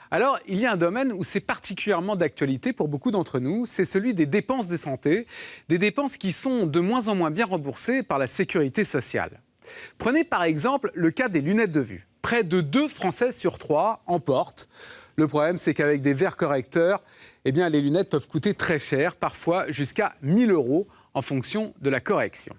Alors, il y a un domaine où c'est particulièrement d'actualité pour beaucoup d'entre nous, c'est celui des dépenses de santé, des dépenses qui sont de moins en moins bien remboursées par la sécurité sociale. Prenez par exemple le cas des lunettes de vue. Près de 2 Français sur 3 en portent. Le problème, c'est qu'avec des verres correcteurs, les lunettes peuvent coûter très cher, parfois jusqu'à 1 000 € en fonction de la correction.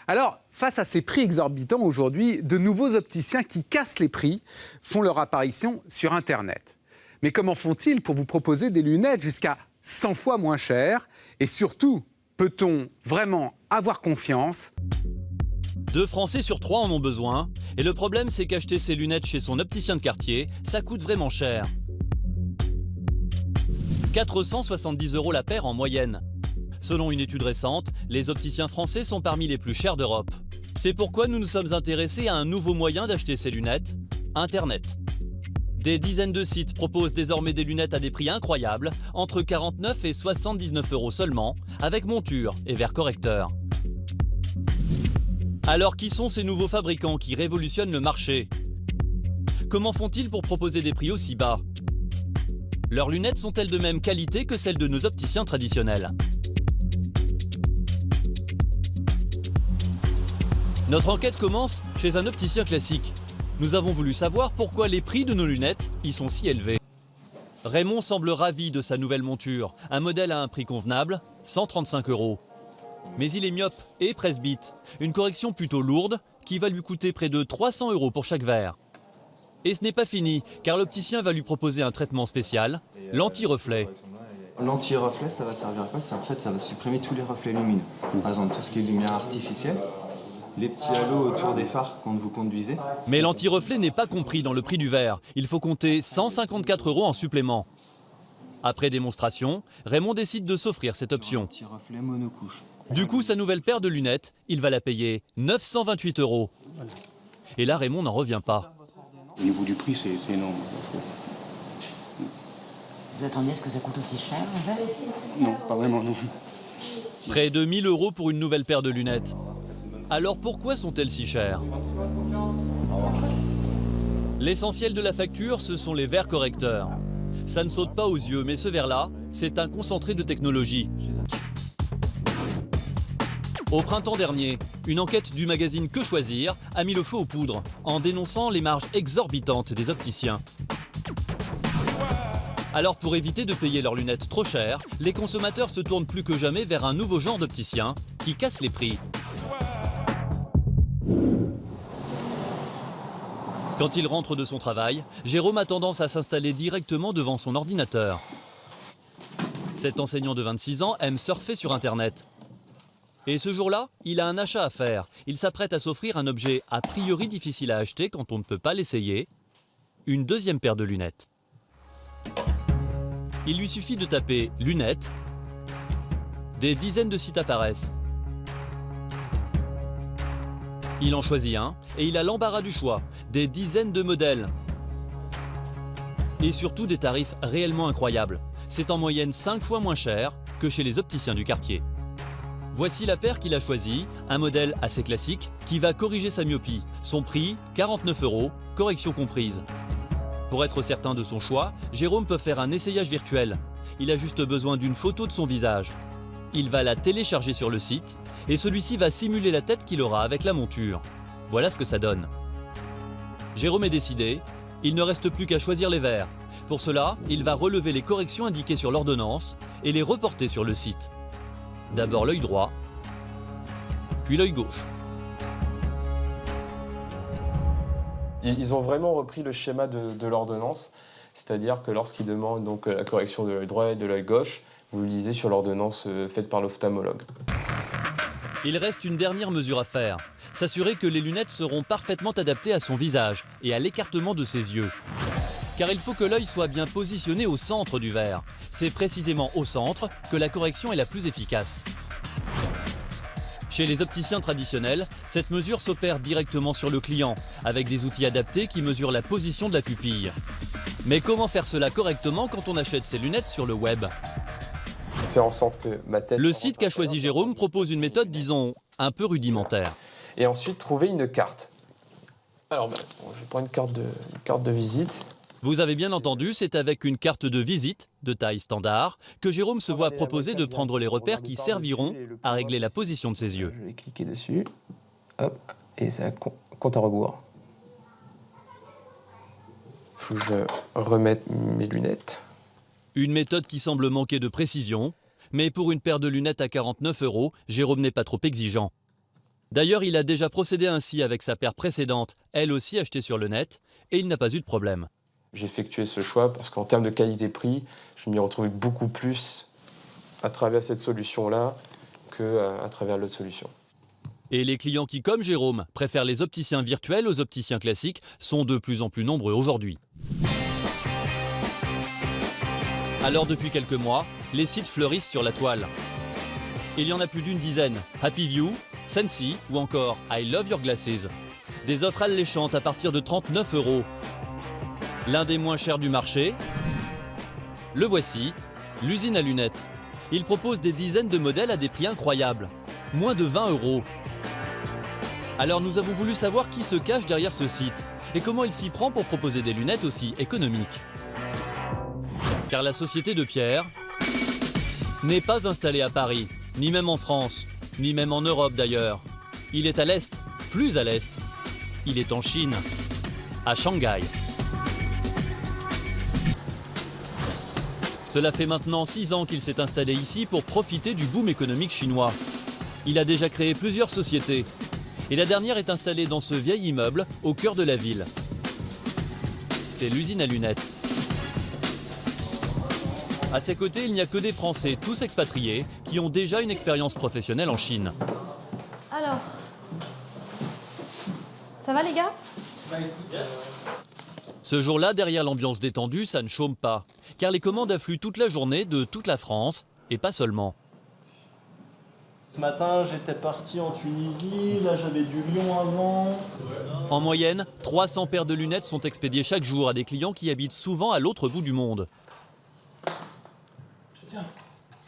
Alors, face à ces prix exorbitants aujourd'hui, de nouveaux opticiens qui cassent les prix font leur apparition sur Internet. Mais comment font-ils pour vous proposer des lunettes jusqu'à 100 fois moins chères? Et surtout, peut-on vraiment avoir confiance? 2 Français sur 3 en ont besoin. Et le problème, c'est qu'acheter ses lunettes chez son opticien de quartier, ça coûte vraiment cher. 470 € la paire en moyenne. Selon une étude récente, les opticiens français sont parmi les plus chers d'Europe. C'est pourquoi nous nous sommes intéressés à un nouveau moyen d'acheter ces lunettes, Internet. Des dizaines de sites proposent désormais des lunettes à des prix incroyables, entre 49 et 79 € seulement, avec monture et verre correcteur. Alors qui sont ces nouveaux fabricants qui révolutionnent le marché? Comment font-ils pour proposer des prix aussi bas? Leurs lunettes sont-elles de même qualité que celles de nos opticiens traditionnels? Notre enquête commence chez un opticien classique. Nous avons voulu savoir pourquoi les prix de nos lunettes y sont si élevés. Raymond semble ravi de sa nouvelle monture, un modèle à un prix convenable, 135 €. Mais il est myope et presbyte, une correction plutôt lourde qui va lui coûter près de 300 € pour chaque verre. Et ce n'est pas fini, car l'opticien va lui proposer un traitement spécial, l'anti-reflet. L'anti-reflet, ça va servir à quoi? Ça va supprimer tous les reflets lumineux. Par exemple, tout ce qui est lumière artificielle, les petits halos autour des phares quand vous conduisez. Mais l'anti-reflet n'est pas compris dans le prix du verre. Il faut compter 154 € en supplément. Après démonstration, Raymond décide de s'offrir cette option. Anti-reflet monocouche. Du coup, sa nouvelle paire de lunettes, il va la payer 928 €. Et là, Raymond n'en revient pas. Au niveau du prix, c'est énorme. Vous attendiez à ce que ça coûte aussi cher, en fait? Non, pas vraiment, non. Près de 1 000 € pour une nouvelle paire de lunettes. Alors pourquoi sont-elles si chères? L'essentiel de la facture, ce sont les verres correcteurs. Ça ne saute pas aux yeux, mais ce verre-là, c'est un concentré de technologie. Au printemps dernier, une enquête du magazine Que Choisir a mis le feu aux poudres en dénonçant les marges exorbitantes des opticiens. Alors pour éviter de payer leurs lunettes trop chères, les consommateurs se tournent plus que jamais vers un nouveau genre d'opticien qui casse les prix. Quand il rentre de son travail, Jérôme a tendance à s'installer directement devant son ordinateur. Cet enseignant de 26 ans aime surfer sur Internet. Et ce jour-là, il a un achat à faire. Il s'apprête à s'offrir un objet a priori difficile à acheter quand on ne peut pas l'essayer, une deuxième paire de lunettes. Il lui suffit de taper « lunettes ». Des dizaines de sites apparaissent. Il en choisit un et il a l'embarras du choix, des dizaines de modèles. Et surtout des tarifs réellement incroyables. C'est en moyenne 5 fois moins cher que chez les opticiens du quartier. Voici la paire qu'il a choisie, un modèle assez classique qui va corriger sa myopie. Son prix, 49 €, correction comprise. Pour être certain de son choix, Jérôme peut faire un essayage virtuel. Il a juste besoin d'une photo de son visage. Il va la télécharger sur le site et celui-ci va simuler la tête qu'il aura avec la monture. Voilà ce que ça donne. Jérôme est décidé, il ne reste plus qu'à choisir les verres. Pour cela, il va relever les corrections indiquées sur l'ordonnance et les reporter sur le site. D'abord l'œil droit, puis l'œil gauche. Ils ont vraiment repris le schéma de l'ordonnance, c'est-à-dire que lorsqu'ils demandent donc la correction de l'œil droit et de l'œil gauche, vous le lisez sur l'ordonnance faite par l'ophtalmologue. Il reste une dernière mesure à faire, s'assurer que les lunettes seront parfaitement adaptées à son visage et à l'écartement de ses yeux. Car il faut que l'œil soit bien positionné au centre du verre. C'est précisément au centre que la correction est la plus efficace. Chez les opticiens traditionnels, cette mesure s'opère directement sur le client, avec des outils adaptés qui mesurent la position de la pupille. Mais comment faire cela correctement quand on achète ses lunettes sur le web? Faire en sorte que ma tête... Le site qu'a choisi Jérôme propose une méthode, disons, un peu rudimentaire. Et ensuite, trouver une carte. Alors, je vais prendre une carte de visite. Vous avez bien entendu, c'est avec une carte de visite de taille standard que Jérôme se voit proposer de prendre les repères qui serviront à régler la position de ses yeux. Je vais cliquer dessus, hop, et ça compte à rebours. Faut que je remette mes lunettes. Une méthode qui semble manquer de précision, mais pour une paire de lunettes à 49 €, Jérôme n'est pas trop exigeant. D'ailleurs, il a déjà procédé ainsi avec sa paire précédente, elle aussi achetée sur le net, et il n'a pas eu de problème. J'ai effectué ce choix parce qu'en termes de qualité-prix, je m'y retrouvais beaucoup plus à travers cette solution-là qu'à travers l'autre solution. Et les clients qui, comme Jérôme, préfèrent les opticiens virtuels aux opticiens classiques sont de plus en plus nombreux aujourd'hui. Alors depuis quelques mois, les sites fleurissent sur la toile. Il y en a plus d'une dizaine, Happy View, Sensi ou encore I Love Your Glasses. Des offres alléchantes à partir de 39 €. L'un des moins chers du marché, le voici, l'usine à lunettes. Il propose des dizaines de modèles à des prix incroyables, moins de 20 €. Alors nous avons voulu savoir qui se cache derrière ce site et comment il s'y prend pour proposer des lunettes aussi économiques. Car la société de Pierre n'est pas installée à Paris, ni même en France, ni même en Europe d'ailleurs. Il est à l'Est, plus à l'Est. Il est en Chine, à Shanghai. Cela fait maintenant 6 ans qu'il s'est installé ici pour profiter du boom économique chinois. Il a déjà créé plusieurs sociétés. Et la dernière est installée dans ce vieil immeuble au cœur de la ville. C'est l'usine à lunettes. À ses côtés, il n'y a que des Français, tous expatriés, qui ont déjà une expérience professionnelle en Chine. Alors, ça va les gars? Ce jour-là, derrière l'ambiance détendue, ça ne chôme pas. Car les commandes affluent toute la journée de toute la France, et pas seulement. Ce matin, j'étais parti en Tunisie, là j'avais du Lyon avant. En moyenne, 300 paires de lunettes sont expédiées chaque jour à des clients qui habitent souvent à l'autre bout du monde.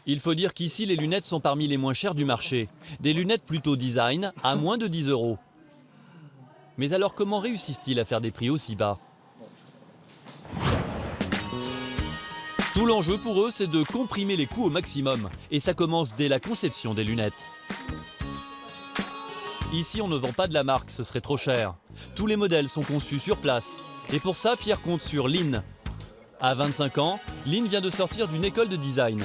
Il faut dire qu'ici, les lunettes sont parmi les moins chères du marché. Des lunettes plutôt design, à moins de 10 €. Mais alors comment réussissent-ils à faire des prix aussi bas ? Tout l'enjeu pour eux, c'est de comprimer les coûts au maximum. Et ça commence dès la conception des lunettes. Ici, on ne vend pas de la marque, ce serait trop cher. Tous les modèles sont conçus sur place. Et pour ça, Pierre compte sur Lynn. À 25 ans, Lynn vient de sortir d'une école de design.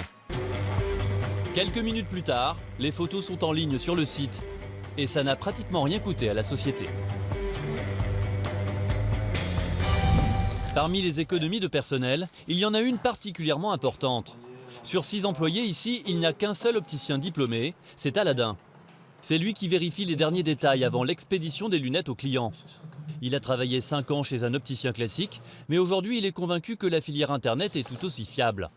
Quelques minutes plus tard, les photos sont en ligne sur le site. Et ça n'a pratiquement rien coûté à la société. Parmi les économies de personnel, il y en a une particulièrement importante. Sur 6 employés ici, il n'y a qu'un seul opticien diplômé, c'est Aladin. C'est lui qui vérifie les derniers détails avant l'expédition des lunettes aux clients. Il a travaillé 5 ans chez un opticien classique, mais aujourd'hui il est convaincu que la filière Internet est tout aussi fiable.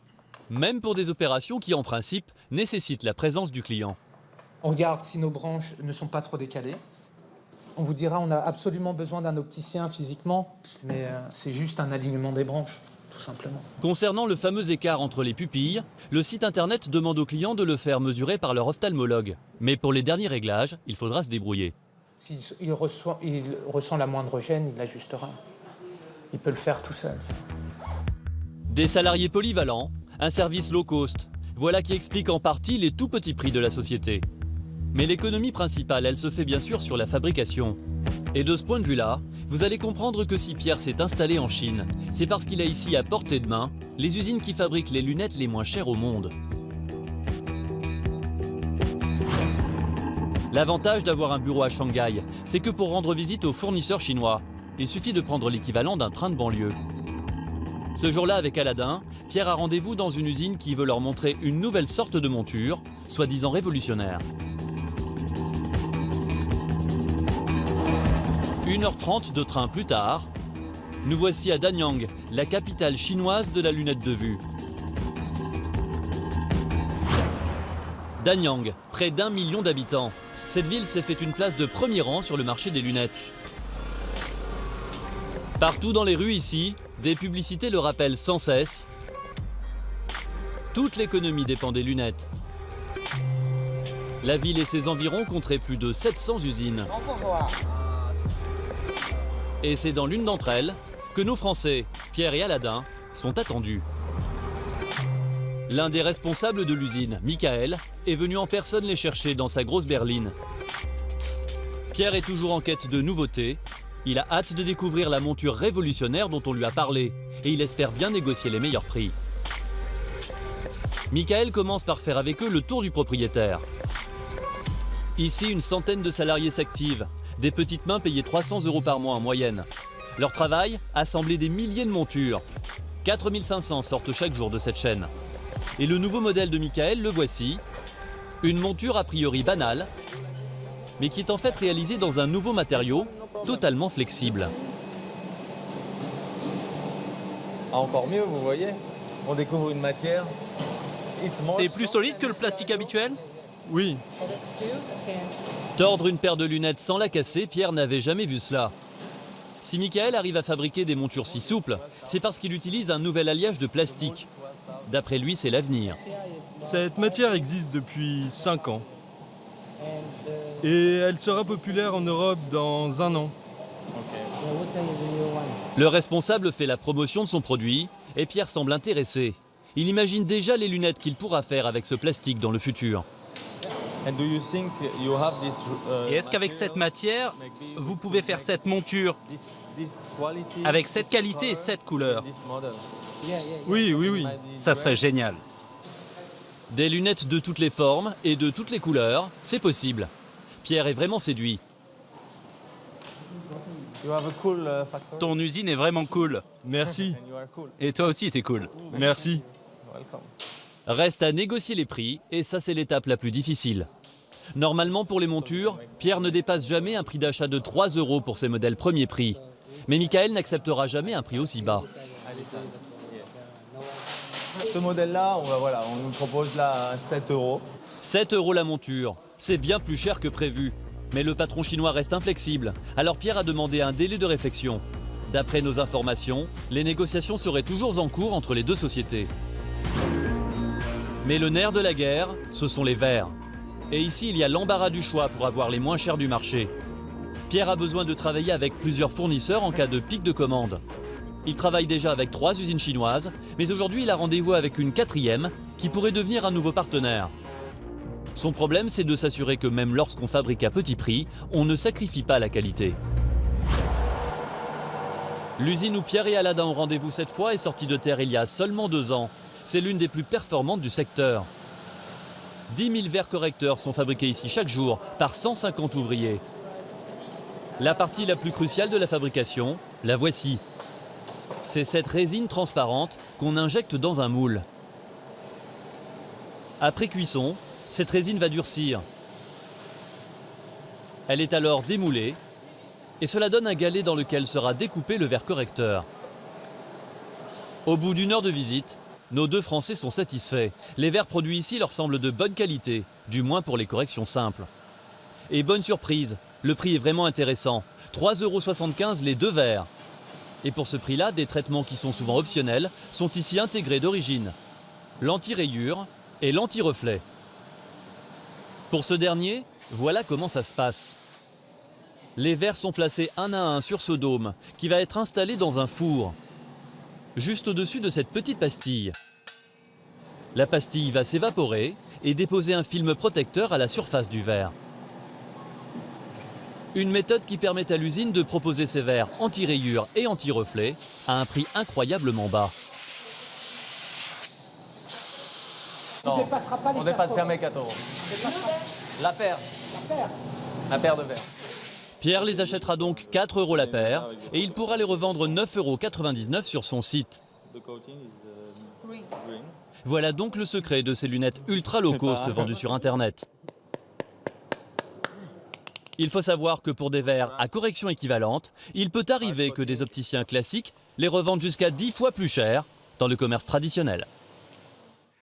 Même pour des opérations qui, en principe, nécessitent la présence du client. On regarde si nos branches ne sont pas trop décalées. On vous dira on a absolument besoin d'un opticien physiquement, mais c'est juste un alignement des branches, tout simplement. Concernant le fameux écart entre les pupilles, le site internet demande aux clients de le faire mesurer par leur ophtalmologue. Mais pour les derniers réglages, il faudra se débrouiller. S'il ressent la moindre gêne, il l'ajustera. Il peut le faire tout seul. Des salariés polyvalents, un service low cost. Voilà qui explique en partie les tout petits prix de la société. Mais l'économie principale, elle se fait bien sûr sur la fabrication. Et de ce point de vue-là, vous allez comprendre que si Pierre s'est installé en Chine, c'est parce qu'il a ici à portée de main les usines qui fabriquent les lunettes les moins chères au monde. L'avantage d'avoir un bureau à Shanghai, c'est que pour rendre visite aux fournisseurs chinois, il suffit de prendre l'équivalent d'un train de banlieue. Ce jour-là, avec Aladin, Pierre a rendez-vous dans une usine qui veut leur montrer une nouvelle sorte de monture, soi-disant révolutionnaire. 1h30 de train plus tard, nous voici à Danyang, la capitale chinoise de la lunette de vue. Danyang, près d'1 million d'habitants. Cette ville s'est fait une place de premier rang sur le marché des lunettes. Partout dans les rues ici, des publicités le rappellent sans cesse. Toute l'économie dépend des lunettes. La ville et ses environs compteraient plus de 700 usines. Et c'est dans l'une d'entre elles que nos Français, Pierre et Aladin, sont attendus. L'un des responsables de l'usine, Michael, est venu en personne les chercher dans sa grosse berline. Pierre est toujours en quête de nouveautés. Il a hâte de découvrir la monture révolutionnaire dont on lui a parlé et il espère bien négocier les meilleurs prix. Michael commence par faire avec eux le tour du propriétaire. Ici, une centaine de salariés s'activent, des petites mains payées 300 € par mois en moyenne. Leur travail, assembler des milliers de montures. 4500 sortent chaque jour de cette chaîne. Et le nouveau modèle de Michael, le voici. Une monture a priori banale, mais qui est en fait réalisée dans un nouveau matériau totalement flexible. Encore mieux, vous voyez, on découvre une matière. C'est plus solide que le plastique habituel? Oui. Tordre une paire de lunettes sans la casser, Pierre n'avait jamais vu cela. Si Michael arrive à fabriquer des montures si souples, c'est parce qu'il utilise un nouvel alliage de plastique. D'après lui, c'est l'avenir. Cette matière existe depuis 5 ans. Et elle sera populaire en Europe dans 1 an. Le responsable fait la promotion de son produit et Pierre semble intéressé. Il imagine déjà les lunettes qu'il pourra faire avec ce plastique dans le futur. Et est-ce qu'avec cette matière, vous pouvez faire cette monture avec cette qualité et cette couleur? Oui, oui, oui. Ça serait génial. Des lunettes de toutes les formes et de toutes les couleurs, c'est possible. Pierre est vraiment séduit. Ton usine est vraiment cool. Merci. Et toi aussi, t'es cool. Merci. Reste à négocier les prix et ça c'est l'étape la plus difficile. Normalement pour les montures, Pierre ne dépasse jamais un prix d'achat de 3 € pour ses modèles premier prix. Mais Michael n'acceptera jamais un prix aussi bas. Ce modèle-là, on nous propose là 7 €. 7 € la monture, c'est bien plus cher que prévu. Mais le patron chinois reste inflexible, alors Pierre a demandé un délai de réflexion. D'après nos informations, les négociations seraient toujours en cours entre les deux sociétés. Mais le nerf de la guerre, ce sont les verres. Et ici, il y a l'embarras du choix pour avoir les moins chers du marché. Pierre a besoin de travailler avec plusieurs fournisseurs en cas de pic de commande. Il travaille déjà avec 3 usines chinoises, mais aujourd'hui il a rendez-vous avec une 4e qui pourrait devenir un nouveau partenaire. Son problème, c'est de s'assurer que même lorsqu'on fabrique à petit prix, on ne sacrifie pas la qualité. L'usine où Pierre et Aladin ont rendez-vous cette fois est sortie de terre il y a seulement 2 ans. C'est l'une des plus performantes du secteur. 10 000 verres correcteurs sont fabriqués ici chaque jour par 150 ouvriers. La partie la plus cruciale de la fabrication, la voici. C'est cette résine transparente qu'on injecte dans un moule. Après cuisson, cette résine va durcir. Elle est alors démoulée et cela donne un galet dans lequel sera découpé le verre correcteur. Au bout d'1 heure de visite, nos 2 Français sont satisfaits. Les verres produits ici leur semblent de bonne qualité, du moins pour les corrections simples. Et bonne surprise, le prix est vraiment intéressant. 3,75 € les 2 verres. Et pour ce prix-là, des traitements qui sont souvent optionnels sont ici intégrés d'origine. L'anti-rayure et l'anti-reflet. Pour ce dernier, voilà comment ça se passe. Les verres sont placés un à un sur ce dôme qui va être installé dans un four. Juste au-dessus de cette petite pastille. La pastille va s'évaporer et déposer un film protecteur à la surface du verre. Une méthode qui permet à l'usine de proposer ses verres anti-rayures et anti-reflet à un prix incroyablement bas. Non, on ne dépasse jamais 4 €. La paire. La paire de verres. Pierre les achètera donc 4 € la paire et il pourra les revendre 9,99 € sur son site. Voilà donc le secret de ces lunettes ultra low cost vendues sur Internet. Il faut savoir que pour des verres à correction équivalente, il peut arriver que des opticiens classiques les revendent jusqu'à 10 fois plus cher dans le commerce traditionnel.